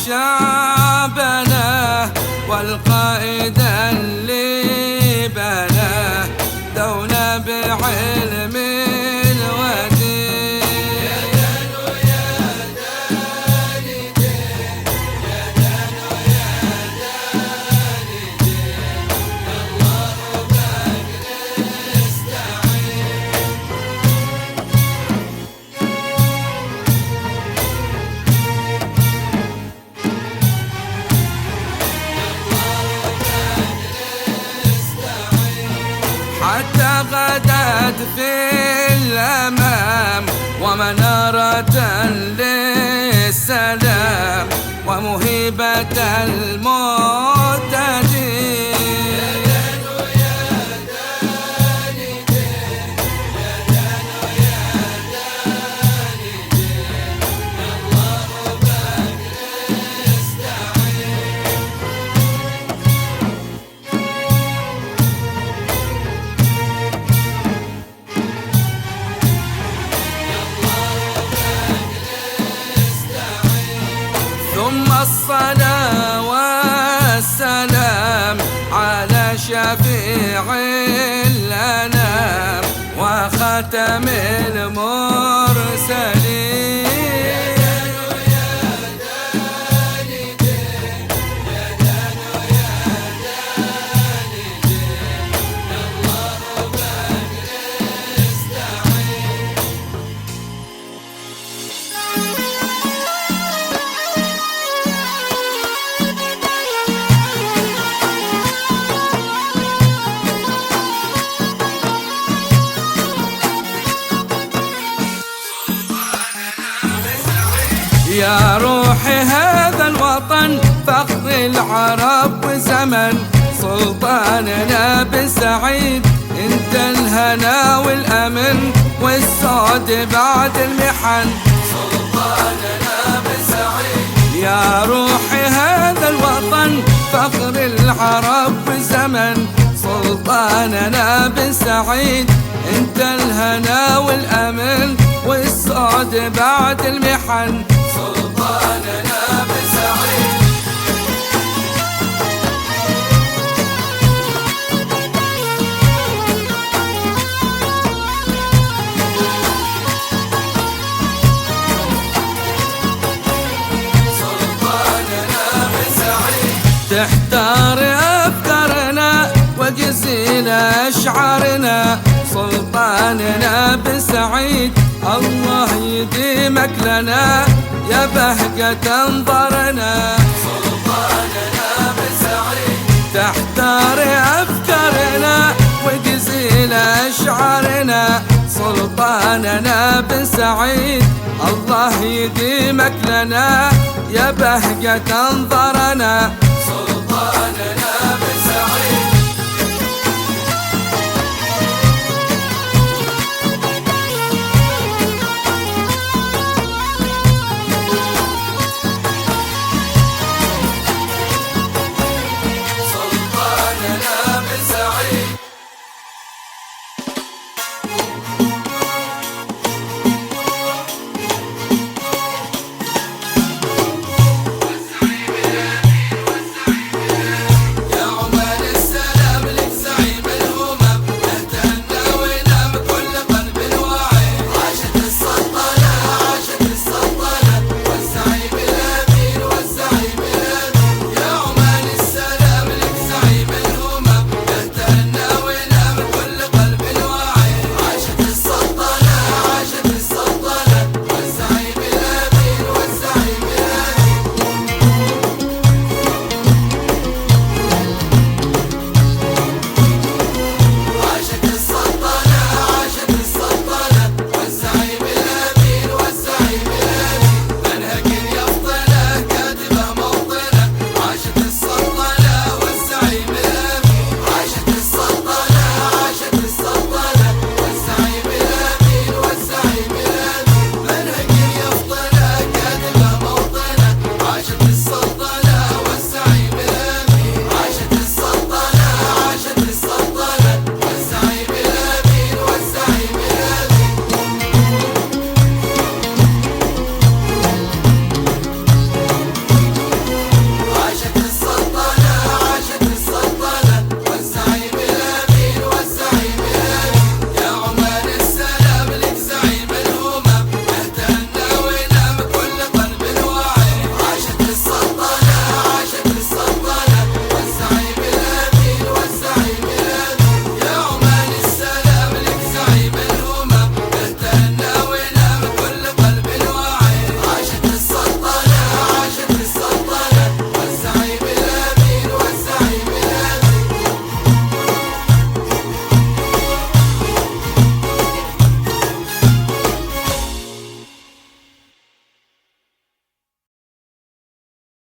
شعبنا والقائد اللي بناه دولة بعلم الودين. يا دانو يا داني دين، يا دانو يا داني دين، الله باقي نستعين. حتى غدت في الأمام ومنارة للسلام ومهيبة المعتدين. يا دانو يا داني دين، يا دانو يا داني دين، الله باقي نستعين. ثم الصلاة والسلام على شفيع الأنام وختم المرسلين. يا روح هذا الوطن فخر العرب وزمن سلطاننا بن سعيد، انت الهنا والامن والسعد بعد المحن. سلطاننا بن سعيد، يا روح هذا الوطن فخر العرب وزمن سلطاننا بن سعيد، انت الهنا والامن والسعد بعد المحن. سلطاننا بن سعيد. سلطاننا بن سعيد. تحتار أفكارنا وجزيل أشعارنا سلطاننا بن سعيد، الله يديمك لنا يا بهجة انظرنا. سلطاننا بن سعيد. تحتار أفكارنا وجزيل أشعارنا سلطاننا بن سعيد، الله يديمك لنا يا بهجة انظرنا. سلطاننا